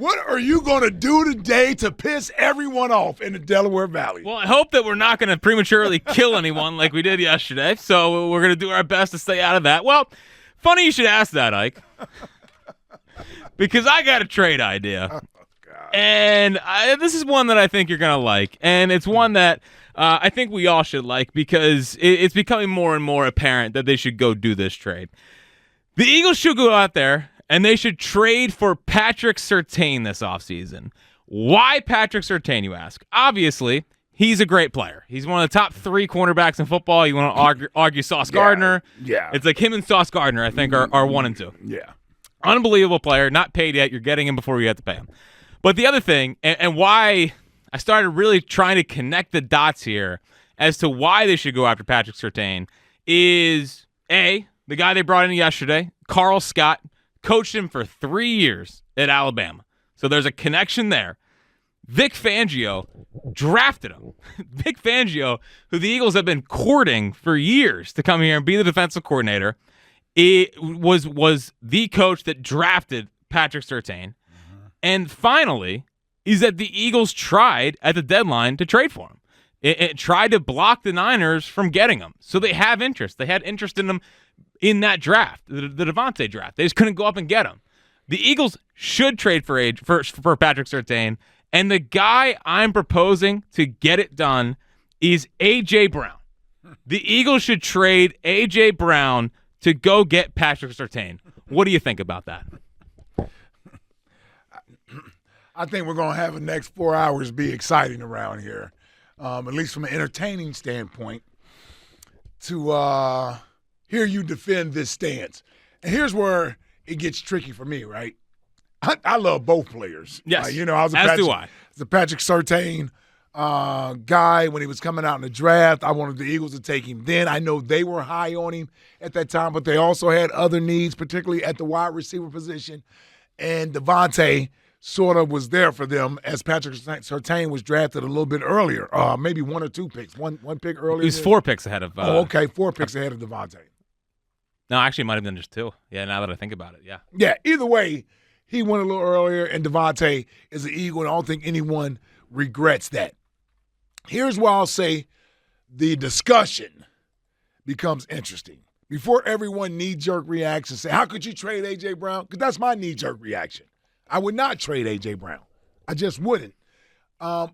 What are you going to do today to piss everyone off in the Delaware Valley? Well, I hope that we're not going to prematurely kill anyone like we did yesterday, so we're going to do our best to stay out of that. Well, funny you should ask that, Ike, because I got a trade idea. Oh, God. And this is one that I think you're going to like, and it's one that I think we all should like because it's becoming more and more apparent that they should go do this trade. The Eagles should go out there, and they should trade for Patrick Surtain this offseason. Why Patrick Surtain, you ask? Obviously, he's a great player. He's one of the top 3 cornerbacks in football. You want to argue Sauce Gardner? Yeah. It's like him and Sauce Gardner, I think, are 1 and 2. Yeah. Unbelievable player, not paid yet. You're getting him before you have to pay him. But the other thing, and why I started really trying to connect the dots here as to why they should go after Patrick Surtain is, A, the guy they brought in yesterday, Carl Scott, coached him for 3 years at Alabama. So there's a connection there. Vic Fangio drafted him. Vic Fangio, who the Eagles have been courting for years to come here and be the defensive coordinator, it was the coach that drafted Patrick Surtain. Mm-hmm. And finally, is that the Eagles tried at the deadline to trade for him. It tried to block the Niners from getting him. So they have interest. They had interest in him in that draft, the Devontae draft. They just couldn't go up and get him. The Eagles should trade for Patrick Surtain, and the guy I'm proposing to get it done is A.J. Brown. The Eagles should trade A.J. Brown to go get Patrick Surtain. What do you think about that? I think we're going to have the next 4 hours be exciting around here, at least from an entertaining standpoint, to hear you defend this stance. And here's where it gets tricky for me, right? I love both players. Yes, I was a Patrick Surtain guy when he was coming out in the draft. I wanted the Eagles to take him then. I know they were high on him at that time, but they also had other needs, particularly at the wide receiver position. And Devontae sort of was there for them as Patrick Surtain was drafted a little bit earlier, maybe 1 or 2 picks. One pick earlier. He was 4 picks ahead of 4 picks ahead of Devontae. No, actually, it might have been just 2. Yeah, now that I think about it, yeah. Yeah, either way, he went a little earlier, and Devontae is an Eagle, and I don't think anyone regrets that. Here's why I'll say the discussion becomes interesting. Before everyone knee-jerk reacts and say, how could you trade A.J. Brown? Because that's my knee-jerk reaction. I would not trade A.J. Brown. I just wouldn't. But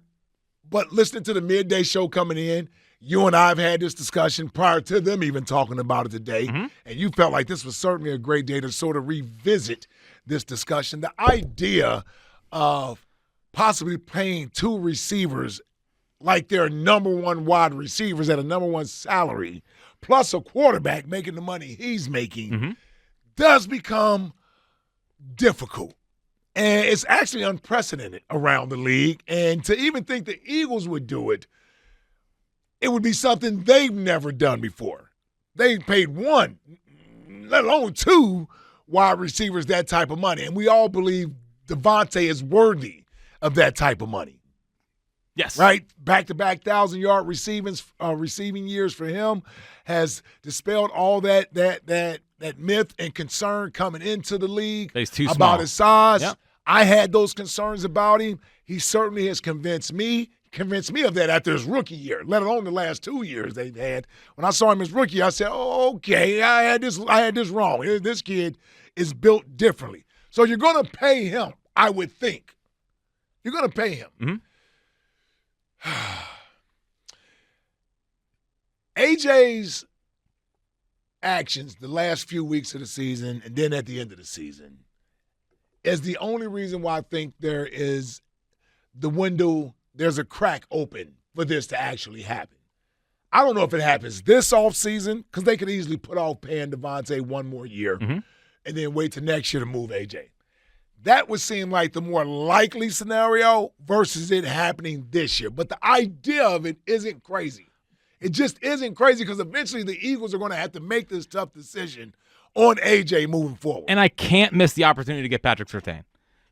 listening to the midday show coming in, you and I have had this discussion prior to them even talking about it today, and you felt like this was certainly a great day to sort of revisit this discussion. The idea of possibly paying 2 receivers like they're number 1 wide receivers at a number 1 salary, plus a quarterback making the money he's making, does become difficult. And it's actually unprecedented around the league. And to even think the Eagles would do it, it would be something they've never done before. They paid 1, let alone 2 wide receivers that type of money. And we all believe Devontae is worthy of that type of money. Yes. Right? Back-to-back 1,000-yard receiving years for him has dispelled all that myth and concern coming into the league He's too small. About his size. Yep. I had those concerns about him. He certainly has convinced me of that after his rookie year, let alone the last 2 years they've had. When I saw him as rookie, I said, oh, okay, I had this wrong. This kid is built differently. So you're going to pay him, I would think. You're going to pay him. AJ's actions the last few weeks of the season and then at the end of the season is the only reason why I think there is there's a crack open for this to actually happen. I don't know if it happens this offseason because they could easily put off paying Devontae 1 more year and then wait till next year to move AJ. That would seem like the more likely scenario versus it happening this year. But the idea of it isn't crazy. It just isn't crazy because eventually the Eagles are going to have to make this tough decision on AJ moving forward. And I can't miss the opportunity to get Patrick Surtain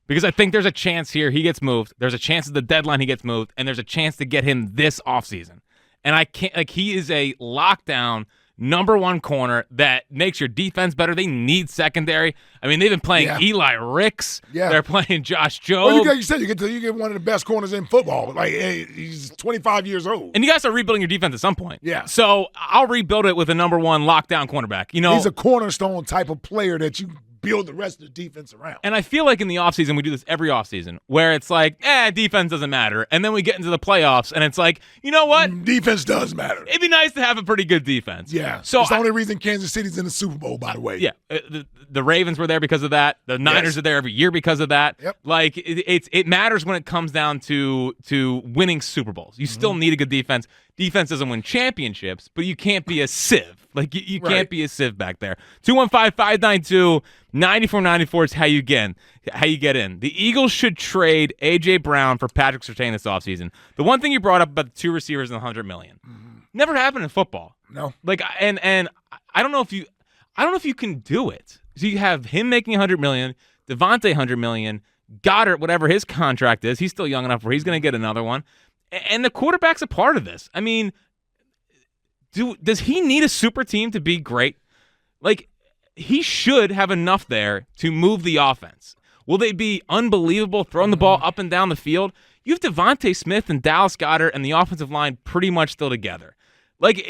because I think there's a chance here he gets moved. There's a chance at the deadline he gets moved, and there's a chance to get him this offseason. And I can't, he is a lockdown number one corner that makes your defense better. They need secondary. I mean, they've been playing Eli Ricks. Yeah. They're playing Josh Jobe. Well, you said you get one of the best corners in football. Like, hey, he's 25 years old. And you guys are rebuilding your defense at some point. Yeah. So I'll rebuild it with a number one lockdown cornerback. He's a cornerstone type of player that you build the rest of the defense around. And I feel like in the offseason, we do this every offseason, where it's like, defense doesn't matter. And then we get into the playoffs, and it's like, you know what? Defense does matter. It'd be nice to have a pretty good defense. Yeah. So it's the only reason Kansas City's in the Super Bowl, by the way. Yeah. The Ravens were there because of that. The Niners are there every year because of that. Yep. Like, it matters when it comes down to winning Super Bowls. You still need a good defense. Defense doesn't win championships, but you can't be a sieve. Like, you can't be a sieve back there. 215-592-9494 is how you get in. The Eagles should trade A.J. Brown for Patrick Surtain this offseason. The one thing you brought up about the two receivers and the $100 million. Never happened in football. No. Like, and I don't know if you can do it. So you have him making $100 million, Devontae $100 million, Goddard, whatever his contract is, he's still young enough where he's going to get another one. And the quarterback's a part of this. I mean, does he need a super team to be great? Like, he should have enough there to move the offense. Will they be unbelievable throwing the ball up and down the field? You have Devontae Smith and Dallas Goedert and the offensive line pretty much still together. Like,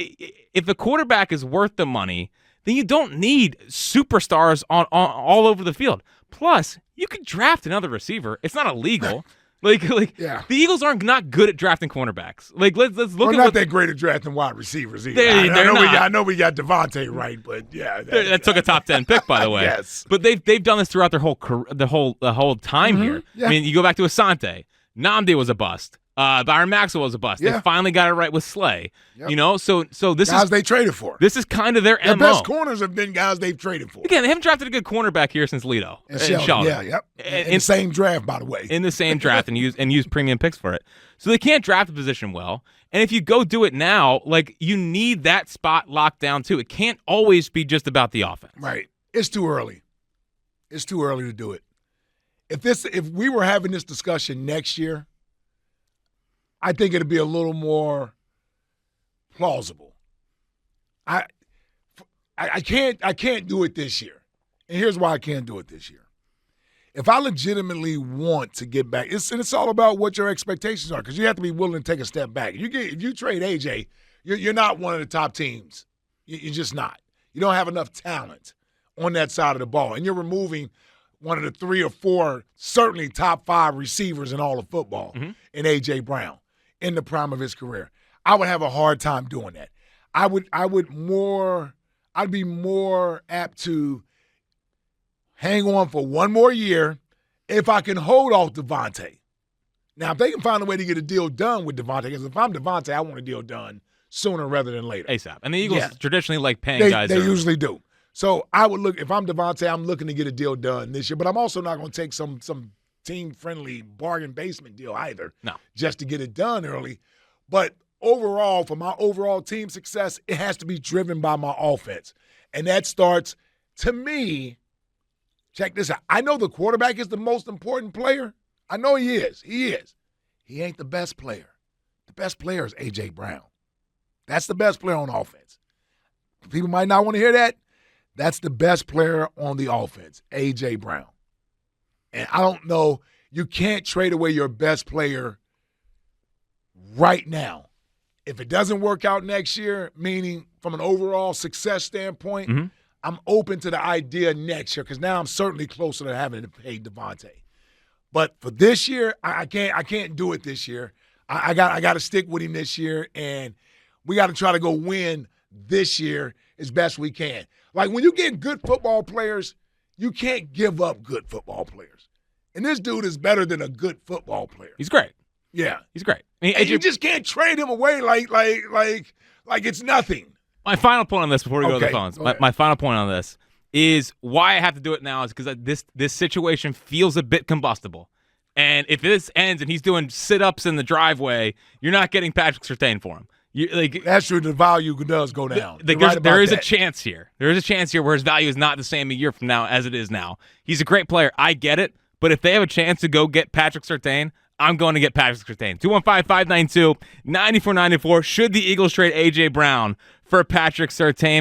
if the quarterback is worth the money, then you don't need superstars on all over the field. Plus, you could draft another receiver. It's not illegal. The Eagles aren't not good at drafting cornerbacks. Like, let's look at not that great at drafting wide receivers either. I know we got Devontae right, but that took a top 10 pick, by the way. Yes, but they've done this throughout their whole the whole time here. Yeah. I mean, you go back to Asante, Nnamdi was a bust. Byron Maxwell was a bust. Yeah. They finally got it right with Slay. Yep. So this guys is they traded for. This is kind of their MO. Best corners have been guys they've traded for. Again, they haven't drafted a good cornerback here since Lito and Sheldon. Yeah, yep. In the same draft, by the way. In the same draft and use premium picks for it. So they can't draft the position well. And if you go do it now, like, you need that spot locked down too. It can't always be just about the offense. Right. It's too early. It's too early to do it. If we were having this discussion next year, I think it'd be a little more plausible. I can't do it this year. And here's why I can't do it this year. If I legitimately want to get back, it's all about what your expectations are, because you have to be willing to take a step back. If you trade AJ, you're not one of the top teams. You're just not. You don't have enough talent on that side of the ball, and you're removing one of the 3 or 4, certainly top 5 receivers in all of football in A.J. Brown in the prime of his career. I would have a hard time doing that. I'd be more apt to hang on for one more year if I can hold off Devontae. Now, if they can find a way to get a deal done with Devontae, because if I'm Devontae, I want a deal done sooner rather than later. ASAP. And the Eagles traditionally like paying guys. They usually do. So I would look, if I'm Devontae, I'm looking to get a deal done this year, but I'm also not going to take some team-friendly bargain basement deal either. No. Just to get it done early. But overall, for my overall team success, it has to be driven by my offense. And that starts, to me, check this out. I know the quarterback is the most important player. I know he is. He is. He ain't the best player. The best player is A.J. Brown. That's the best player on offense. People might not want to hear that. That's the best player on the offense, A.J. Brown. And I don't know, you can't trade away your best player right now. If it doesn't work out next year, meaning from an overall success standpoint, I'm open to the idea next year, because now I'm certainly closer to having to pay Devontae. But for this year, I can't do it this year. I got to stick with him this year, and we got to try to go win this year as best we can. Like, when you get good football players, you can't give up good football players. And this dude is better than a good football player. He's great. Yeah. He's great. And you just can't trade him away like it's nothing. My final point on this before we go to the phones. My final point on this is why I have to do it now is because this situation feels a bit combustible. And if this ends and he's doing sit-ups in the driveway, you're not getting Patrick Surtain for him. That's true. The value does go down. There is a chance here. There is a chance here where his value is not the same a year from now as it is now. He's a great player. I get it. But if they have a chance to go get Patrick Surtain, I'm going to get Patrick Surtain. 215-592-9494. Should the Eagles trade A.J. Brown for Patrick Surtain?